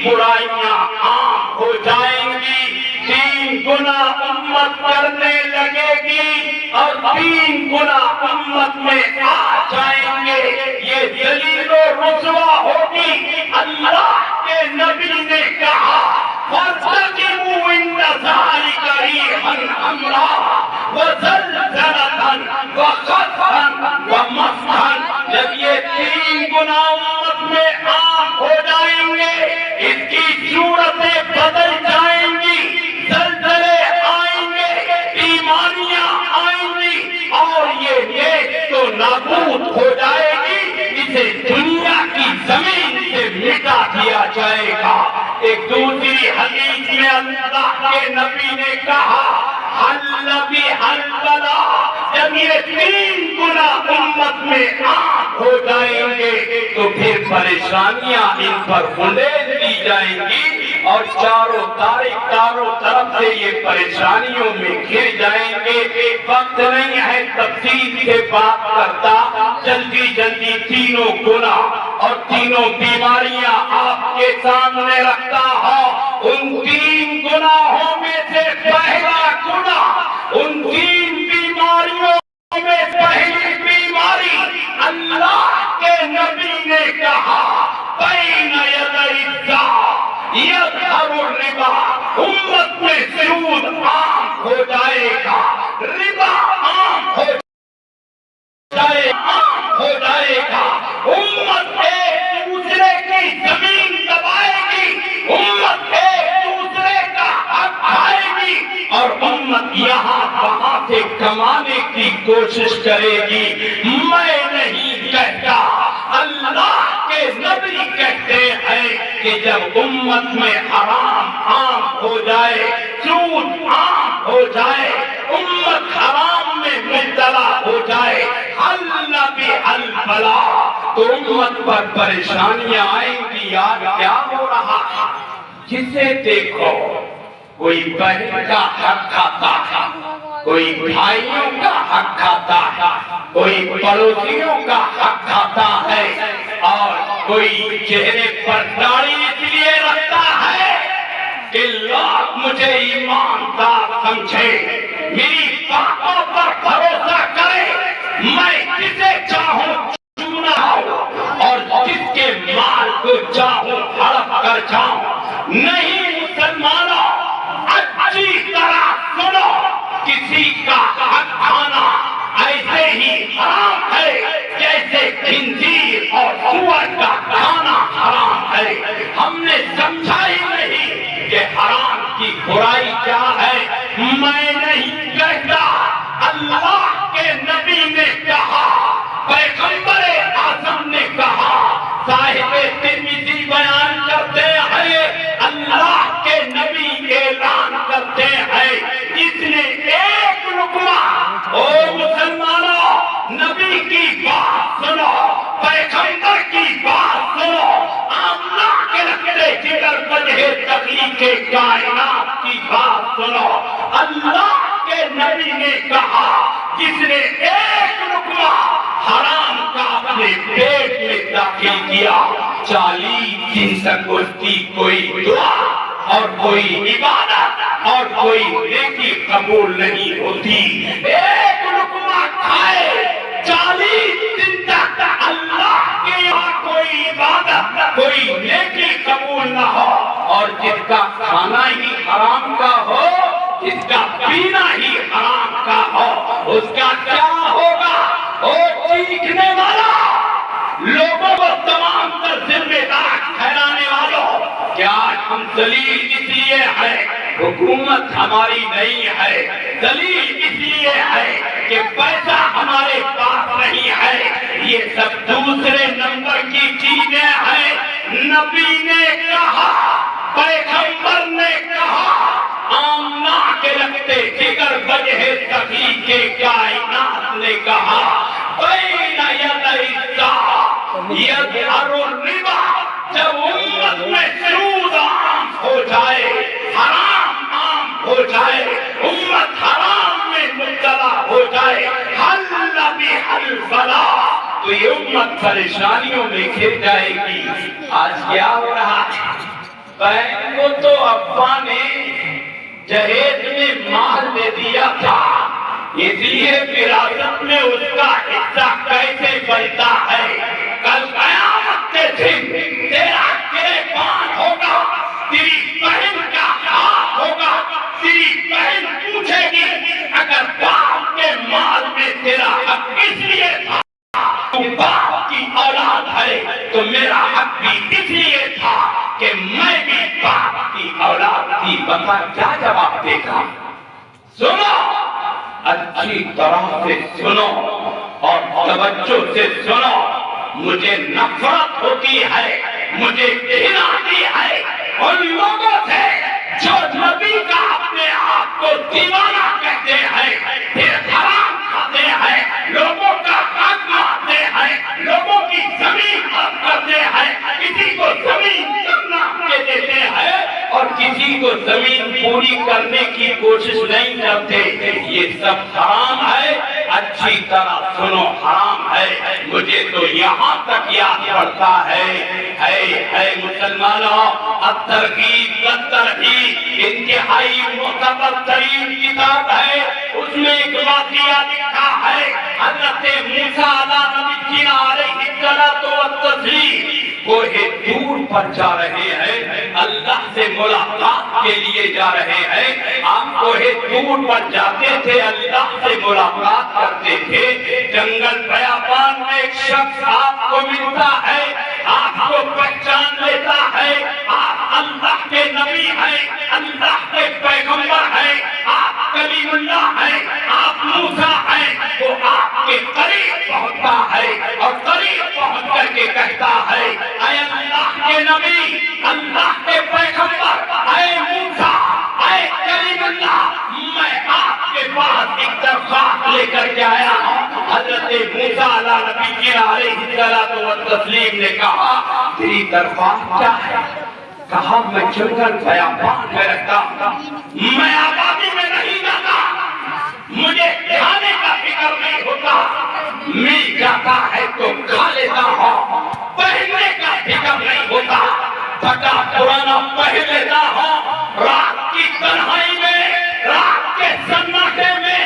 برائیاں عام ہو جائیں گی، 3 گنا امت کرنے لگے گی اور 3 گنا امت میں آ جائیں گے، یہ ذلیل و رسوا ہوگی۔ اللہ کے نبی نے کہا فَارْتَقِبُوا عِنْدَ ذَلِكَ رِيحًا حَمْرَاءَ وَزَلْزَلَةً وَقَذْفًا وَمَسْحًا۔ جب یہ 3 گنا امت میں عام ہو جائیں گے، اس کی صورتیں بدل جائیں گی، زلزلے آئیں گے، بیماریاں آئیں گی اور یہ دیش تو نابود ہو جائے گی، اسے دنیا کی زمین سے مٹا دیا جائے گا۔ ایک دوسری حدیث میں اللہ کے نبی نے کہا حل بحل بلا، جب یہ 3 گنا امت میں عام ہو جائیں گے تو پھر پریشانیاں ان پر خلیل دی جائیں گی اور چاروں طرف سے یہ پریشانیوں میں گھر جائیں گے۔ وقت نہیں ہے تفصیل سے بات کرتا، جلدی 3 گنا اور 3 بیماریاں آپ کے سامنے رکھتا ہوں۔ ان 3 گناہوں میں سے پہلا گناہ، ان 3 بیماریوں میں پہلی بیماری، اللہ کے نبی نے کہا بین یدی الساعۃ یظہر الربا، امت میں سود عام ہو جائے گا، ربا عام ہو جائے گا، امت ایک دوسرے کی زمین دبائے گی، امت ایک دوسرے کا حق کھائے گی اور امت یہاں وہاں سے کمانے کی کوشش کرے گی۔ میں نہیں کہتا، اللہ کے نبی کہتے ہیں کہ جب امت میں حرام عام ہو جائے، سود عام ہو جائے، امت حرام میں مبتلا ہو جائے، حل بحل بلا، تو امت پر پریشانیاں آئیں گی۔ آج کیا ہو رہا ہے؟ جسے دیکھو کوئی بہن کا حق کھاتا ہے، کوئی بھائیوں کا حق کھاتا ہے، کوئی پڑوسیوں کا حق کھاتا ہے اور کوئی چہرے پر داڑھی اس لیے رکھتا ہے کہ لوگ مجھے ایماندار سمجھے، میری باتوں پر بھروسہ کرے، میں جسے چاہوں چنا ہوں اور جس کے مال کو چاہوں ہڑپ کر جاؤں۔ نہیں مسلمانوں، اچھی طرح سنو، کسی کا حق کھانا ایسے ہی حرام ہے جیسے خنزیر اور سور کا کھانا حرام ہے۔ ہم نے سمجھا ہی نہیں کہ حرام کی برائی کیا ہے۔ میں نہیں کہتا، اللہ کے نبی نے کہا، پیغمبر اعظم نے کہا، صاحب ترمذی بیان کرتے ہیں، اللہ کے نبی اعلان کرتے ہیں، جس نے ایک لقمہ، او مسلمانوں، نبی کی بات سنو، پیغمبر کی بات سنو، آمنہ کے رکھتے جگر وجہ تخلیق کائنات کی بات سنو۔ اللہ کے نبی نے کہا جس نے ایک لقمہ حرام کا اپنے پیٹ میں داخل کیا، 40 دن تک اس کی کوئی دعا اور کوئی عبادت اور کوئی نیکی قبول نہیں ہوتی۔ ایک لقمہ کھائے، 40 دن تک اللہ کے یہاں کوئی عبادت کوئی نیکی قبول نہ ہو، اور جس کا کھانا ہی حرام کا ہو، جس کا پینا ہی حرام کا ہو، اس کا کیا ہوگا؟ وہ چیخنے والا، لوگوں کو تمام تر ذمہ دار ٹھہرانے والوں، کیا ہم ذلیل اس لیے ہیں حکومت ہماری نہیں ہے، ذلیل اس لیے ہے کہ پیسہ ہمارے پاس نہیں ہے، یہ سب دوسرے نمبر کی چیزیں ہیں۔ نبی نے کہا، پیغمبر نے کہا، آمنہ کے رکھتے جگر وجہ تخلیق کائنات نے کہا، بین یدی الساعۃ یظہر الربا، جب امت میں سود عام ہو جائے، حرام عام ہو جائے، امت حرام میں مبتلا ہو جائے، حل بحل بلا، تو یہ امت پریشانیوں میں گھر جائے گی۔ آج کیا ہو رہا ہے؟ بہن کو تو ابا نے جہیز میں مال دے دیا تھا، اس لیے وراثت میں اس کا حصہ کیسے بنتا ہے؟ کل قیامت کے دن تیرا گریبان ہوگا، تیری بہن کا ہاتھ ہوگا، تیری بہن پوچھے گی اگر باپ کے مال میں تیرا حق اس لیے تھا، تو باپ کی اولاد ہے تو میرا حق بھی اس لیے تھا کہ میں بھی باپ کی اولاد تھی۔ بتا کیا جواب دے گا؟ سنو، اچھی طرح سے سنو اور توجہ سے سنو۔ مجھے نفرت ہوتی ہے، مجھے گھن آتی ہے ان لوگوں سے جو نبی کا اپنے آپ کو دیوانہ کہتے ہیں، پھر حرام کھاتے ہیں، لوگوں کا حق مارتے ہیں، لوگوں کی زمین حق کرتے ہیں، کسی کو زمین کم نام کے دیتے ہیں اور کسی کو زمین پوری کرنے کی کوشش نہیں کرتے۔ یہ سب حرام ہے، اچھی طرح سنو، حرام ہے۔ مجھے تو یہاں تک یاد پڑتا ہے مسلمانوں، الترغیب والترہیب انتہائی معتبر ترین کتاب ہے، اس میں ایک واقعہ لکھا ہے، حضرت موسیٰ علیہ الصلوۃ والتسلیم کوہ طور پر جا رہے ہیں، اللہ سے ملاقات کے لیے جا رہے ہیں۔ آپ کوہ طور پر جاتے تھے، اللہ سے ملاقات کرتے تھے، جنگل بیابان میں ایک شخص آپ کو ملتا ہے، آپ کو پہچان لیتا ہے، آپ اللہ کے نبی ہیں، اللہ کے پیغمبر ہیں، آپ کلیم اللہ ہیں، آپ موسیٰ ہیں، وہ آپ کے قریب پہنچتا ہے اور قریب پہنچ کر کے کہتا ہے، اے اللہ کے نبی، اللہ کے پیغمبر، اے موسیٰ، اے کلیم اللہ، میں آپ کے پاس ایک درخواست لے کر کے آیا ہوں۔ حضرت موسیٰ علیہ الصلوۃ والتسلیم نے کہا، تیری درخواست کیا ہے؟ کہا، میں جنگل بیابان میں رہتا ہوں، میں آبادی میں نہیں رہتا، مجھے کھانے کا فکر نہیں ہوتا، مل جاتا ہے تو کھا لیتا ہوں، پہننے کا فکر نہیں ہوتا، پھٹا پرانا پہن لیتا ہوں، رات کی تنہائی میں، رات کے سناٹے میں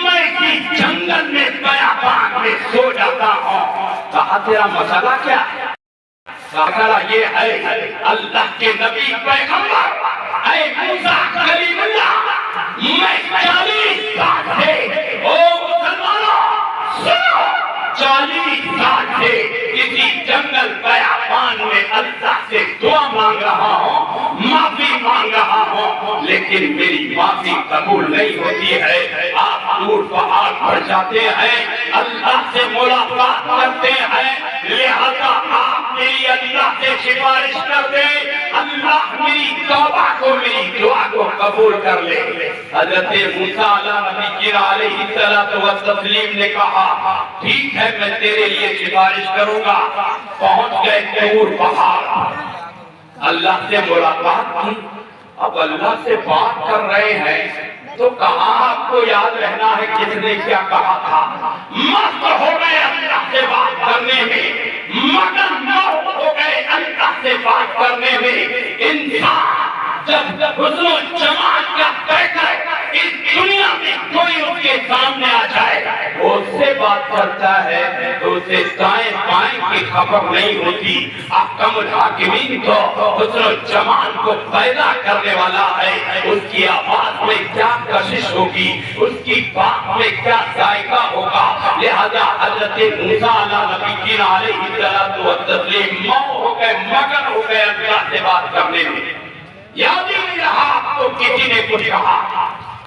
میں اسی جنگل میں بیابان میں سو جاتا ہوں۔ کہا، تیرا مسئلہ کیا ہے؟ مسئلہ یہ ہے، اللہ کے نبی پیغمبر، اے موسیٰ کلیم اللہ، میں 40 سال سے، او مسلمانوں سنو، 40 سال سے اسی جنگل بیابان میں اللہ سے دعا مانگ رہا ہوں، معافی مانگ رہا ہوں، لیکن میری معافی قبول نہیں ہوتی ہے۔ آپ دور پہاڑ پر جاتے ہیں، اللہ سے ملاقات کرتے ہیں، لہذا آپ میری اللہ سے سفارش کر دیں، اللہ میری توبہ کو، میری دعا کو قبول کر لے۔ حضرت موسیٰ علیہ الصلوۃ والتسلیم نے کہا، ٹھیک ہے، میں تیرے لیے سفارش کروں گا۔ پہنچ گئے طور پہاڑ، اللہ سے ملاقات کی، اب اللہ سے بات کر رہے ہیں تو کہاں آپ کو یاد رہنا ہے کس نے کیا کہا تھا؟ مست ہو گئے اللہ سے بات کرنے میں، مگن ہو گئے اللہ سے بات کرنے میں۔ انسان جب حسن و جمال کا بہتر اس دنیا میں کوئی اس کے سامنے آ جائے، وہ اس سے بات کرتا ہے تو اسے دائیں بائیں کی خبر نہیں ہوتی۔ احکم الحاکمین تو حسن و جمال کو پیدا کرنے والا ہے، اس کی آواز میں کیا کشش ہوگی، اس کی بات میں کیا ذائقہ ہوگا۔ لہذا حضرت موسیٰ علیہ الصلوۃ والتسلیم مو ہو گئے، مگن ہو گئے اللہ سے بات کرنے میں۔ یاد ہی نہیں رہا تو کسی نے کچھ کہا،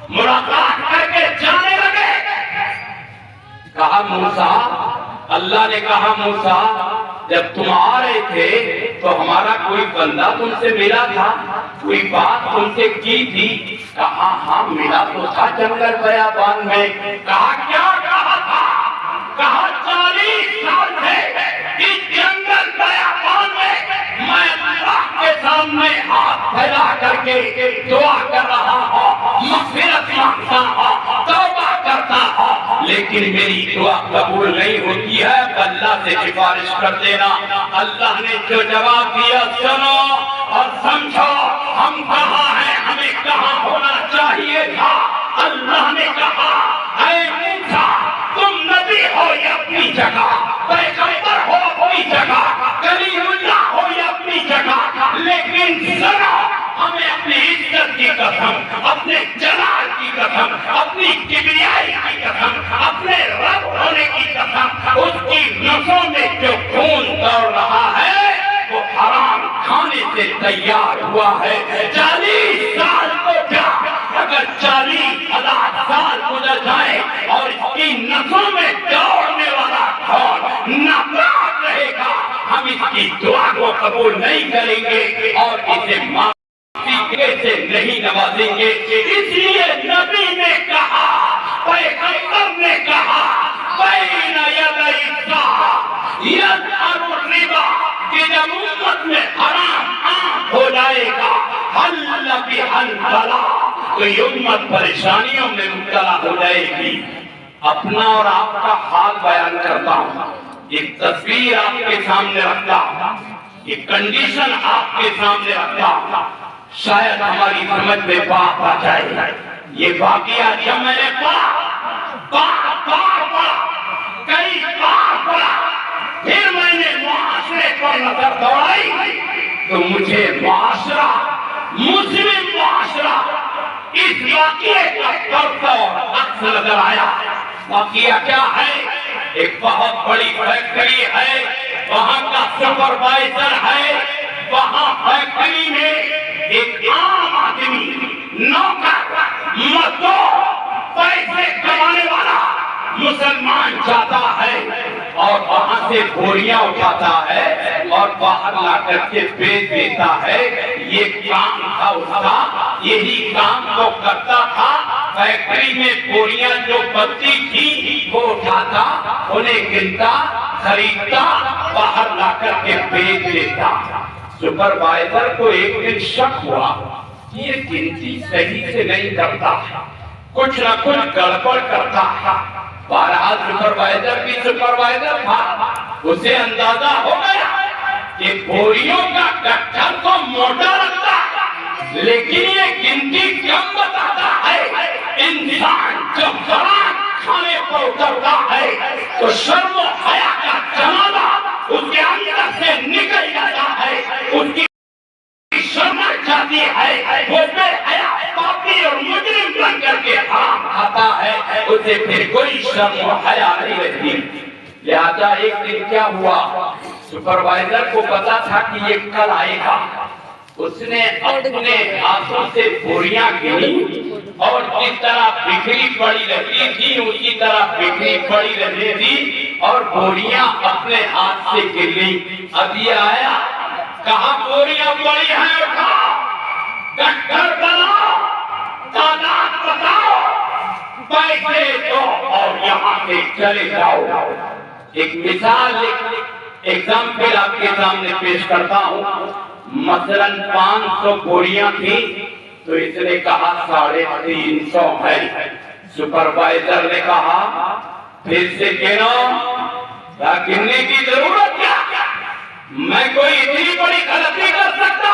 ملاقات کر کے جانے لگے۔ کہا موسیٰ، اللہ نے کہا موسیٰ، جب تم آ رہے تھے تو ہمارا کوئی بندہ تم سے ملا تھا، کوئی بات تم سے کی تھی؟ کہا ہاں ملا تو تھا جنگل بیابان میں۔ کہا کیا کہا تھا؟ کہا 40 سال سے اس جنگل بیابان میں میں اللہ کے سامنے ہاتھ پھیلا کر کے دعا کر رہا ہوں، مغفرت مانگتا ہوں، توبہ کرتا ہوں، لیکن میری دعا قبول نہیں ہوتی ہے۔ اللہ سے سفارش کر دینا۔ اللہ نے جو جواب دیا سنو، اور سمجھو ہم کہاں ہیں، ہمیں کہاں ہونا چاہیے تھا۔ اللہ نے کہا اے موسیٰ تم نبی ہو یہ اپنی جگہ، پیغمبر ہو اپنی جگہ، کلیم اللہ ہو یہ اپنی جگہ، لیکن سنو ہمیں اپنی عزت کی قسم، اپنے جلال کی قسم، اپنی کبریائی کی قسم، اپنے رب ہونے کی قسم، اس کی نسوں میں جو خون دوڑ رہا ہے وہ حرام کھانے سے تیار ہوا ہے۔ 40 سال کو کیا، اگر 40,000 سال گزر جائے اور اس کی نسوں میں دوڑنے والا خون ناپاک رہے گا، ہم اس کی دعا کو قبول نہیں کریں گے اور اسے سے نہیں نوازیں گے۔ اس لیے نبی نے کہا، پیغمبر نے کہا بین یدی الساعۃ یظہر الربا، کہ جب امت میں حرام عام ہو جائے گا، حل بہا البلاء، تو یہ امت پریشانیوں میں مبتلا ہو جائے گی۔ اپنا اور آپ کا حال بیان کرتا ہوں، ایک تصویر آپ کے سامنے رکھتا ہوں، ایک کنڈیشن آپ کے سامنے رکھتا ہوں، شاید ہماری سمجھ میں بات آ جائے۔ یہ واقعہ جب میں نے بار پڑھا، کئی بار پڑھا، پھر میں نے معاشرے پر نظر دوڑائی تو مجھے معاشرہ، مسلم معاشرہ اس واقعے کا طرز اور عکس نظر آیا۔ واقعہ کیا ہے؟ ایک بہت بڑی فیکٹری ہے، وہاں کا سپروائزر ہے، وہاں فیکٹری میں ایک عام آدمی، نوکر، مزدور، پیسے کمانے والا مسلمان جاتا ہے اور وہاں سے بوریاں اٹھاتا ہے اور باہر لا کر کے بیچ دیتا ہے۔ یہ کام تھا اس کا، یہی کام وہ کرتا تھا۔ فیکٹری میں بوریاں جو بچتی تھی وہ اٹھاتا، انہیں گنتا، خریدتا، باہر لا کر کے بیچ دیتا۔ سپروائزر کو ایک دن شک ہوا یہ گنتی صحیح سے نہیں کرتا، کچھ نہ کچھ گڑبڑ کرتا۔ بہرحال سپروائزر بھی سپروائزر تھا، اسے اندازہ ہو گیا کہ بوریوں کا گٹھا تو موٹا لگتا لیکن یہ گنتی کم بتاتا ہے۔ انسان جب حرام کھانے پر اترتا ہے تو شرم و حیا کا جنازہ اس کے اندر سے نکل جاتا ہے، اس کی شرم جاتی ہے، وہ بے حیا، پاپی اور مجرم بن کر کے حرام کھاتا ہے، اسے پھر کوئی شرم و حیا نہیں رہتی۔ لہذا ایک دن کیا ہوا، سپروائزر کو پتا تھا کہ یہ کل آئے گا، اس نے اپنے ہاتھوں سے بوریاں گنی اور جس طرح بکھری پڑی رہتی تھی اسی طرح بکھری پڑی رہتی تھی اور بوریاں اپنے ہاتھ سے گر گئی۔ اب یہ آیا، کہاں بوریاں پڑی ہیں اٹھاؤ، گٹھر بناؤ، تعداد بتاؤ، پیسے دو اور یہاں سے چلے جاؤ۔ ایک مثال، ایگزامپل آپ کے سامنے پیش کرتا ہوں۔ مثلاً 500 بوریاں تھیں تو اس نے کہا 350 ہے۔ سپروائزر نے کہا پھر سے گنو، کیا گننے کی ضرورت کیا، میں کوئی اتنی بڑی غلطی کر سکتا،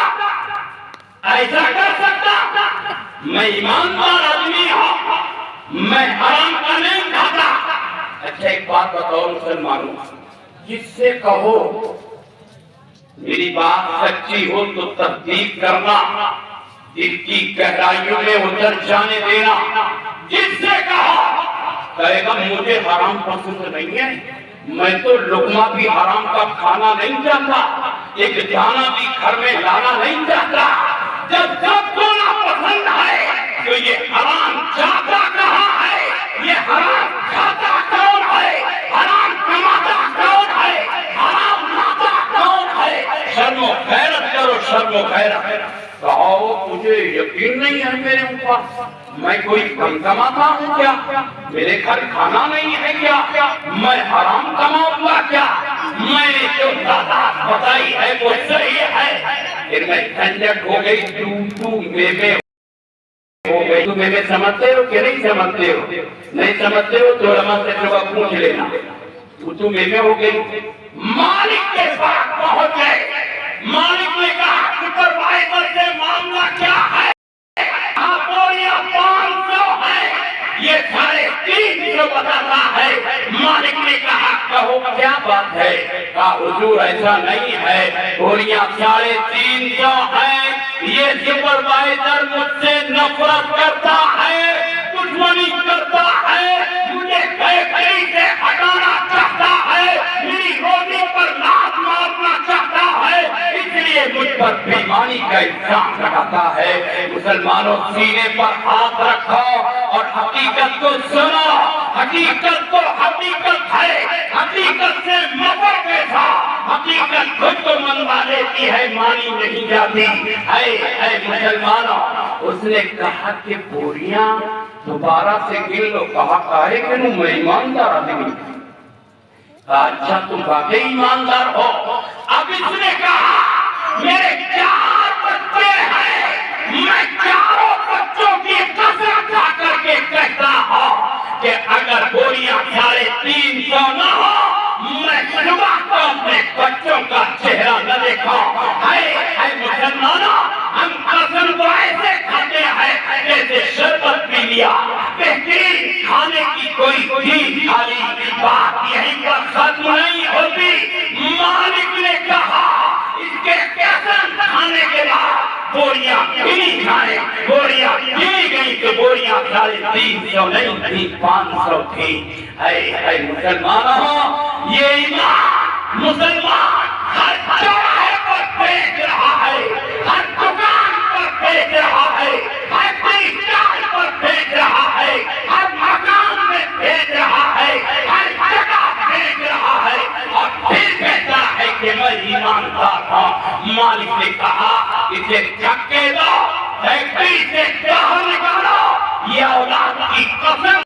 ایسا کر سکتا، میں ایماندار آدمی ہوں، میں حرام کا نہیں کھاتا۔ اچھا ایک بات بتاؤ مسلمانوں، جس سے کہو میری بات سچی ہو تو تصدیق کرنا، دل کی گہرائیوں میں اتر جانے دینا۔ جس سے کہا کہے گا مجھے حرام پسند نہیں ہے، میں تو لقمہ بھی حرام کا کھانا نہیں چاہتا، ایک دانہ بھی گھر میں لانا نہیں چاہتا۔ جب سب کو ناپسند ہے تو یہ حرام چاہتا کہاں ہے، یہ حرام کھاتا کون ہے، حرام کماتا کون ہے، حرام لاتا کون ہے۔ شرم و غیرت کرو، شرم و غیرت۔ کہو مجھے یقین نہیں ہے میرے اوپر، میں کوئی کم کماتا ہوں کیا، میرے گھر کھانا نہیں ہے کیا، میں حرام کماؤں گا کیا، میں نے جو تعداد بتائی ہے وہ صحیح ہے۔ پھر میں جھنجٹ ہو گئی، تو میوے ہو گئی۔ تو میوے سمجھتے ہو کہ نہیں سمجھتے ہو؟ نہیں سمجھتے ہو تو علماء سے جواب پوچھ لینا۔ تو میوے ہو گئی، مالک کے پاس پہنچ گئے، مالک نے کہا سپروائزر پیدل سے معاملہ کیا ہے؟ بوریاں 500 ہے، یہ 350 بتاتا ہے۔ مالک نے کہا کہو کیا بات ہے؟ کہا حضور ایسا نہیں ہے، بوریاں 350 ہے، یہ سپروائزر مجھ سے نفرت کرتا ہے، دشمنی کرتا ہے، مجھے بیکری سے ہٹانا چاہتا ہے، میری روٹی پر لات مارنا چاہتا ہے، اس لیے مجھ پر بےایمانی کا الزام لگاتا ہے۔ مسلمانوں سینے پر ہاتھ رکھو اور حقیقت کو سنو۔ حقیقت تو حقیقت ہے، حقیقت سے مفر پیسا، حقیقت خود کو منوا لیتی ہے، مانی نہیں جاتی ہے۔ اے مسلمانوں، اس نے کہا کہ بوریاں دوبارہ سے گن لو۔ کہا کہے کہ میں ایماندار آدمی۔ اچھا تم واقعی ایماندار ہو؟ اب اس نے کہا میرے 4 بچے ہیں، میں 4 بچوں کی قسم کھا کر کے کہتا ہوں کہ اگر بوریاں 350 نہ ہو، میں صبح کو اپنے بچوں کا چہرہ نہ دیکھا۔ اے مسلمانوں، ہم قسم تو ایسے کھاتے ہیں جیسے شربت پی لیا، بہترین کھانے کی کوئی چیز کھا لی، بات یہیں پر ختم نہیں ہوتی۔ مالک نے کہا اس کے قسم کھانے کے بعد بوریاں گنی جائیں، بوریاں گنی گئی تو بوریاں 350 نہیں تھی، 500 تھی۔ اے مسلمانوں، یہ ایمان مسلمان ہر چوراہے پر بیچ رہا ہے، ہر دکان پر بیچ رہا ہے، ہر ٹیچر پر بیچ رہا ہے، ہر مکان میں بیچ رہا ہے، ہر جگہ بیچ رہا ہے، اور پھر کہتا ہے کہ میں ایماندار ہوں۔ مالک نے کہا اسے دھکے دو، فیکٹری سے باہر نکالو، یہ اولاد کی قسم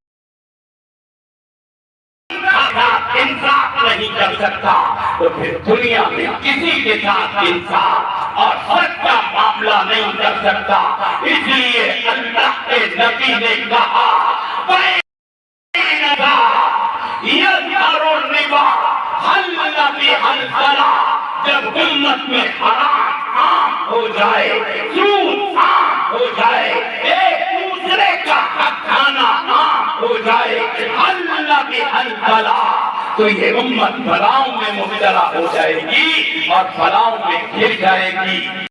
انصاف نہیں کر سکتا تو پھر دنیا میں کسی کے ساتھ انصاف اور حق کا معاملہ نہیں کر سکتا۔ اس لیے اللہ کے نبی نے کہا جب امت میں حرام عام ہو جائے، سود عام ہو جائے، ایک دوسرے کا حق کھانا عام ہو جائے، تو یہ امت بلاؤں میں مبتلا ہو جائے گی اور بلاؤں میں گر جائے گی۔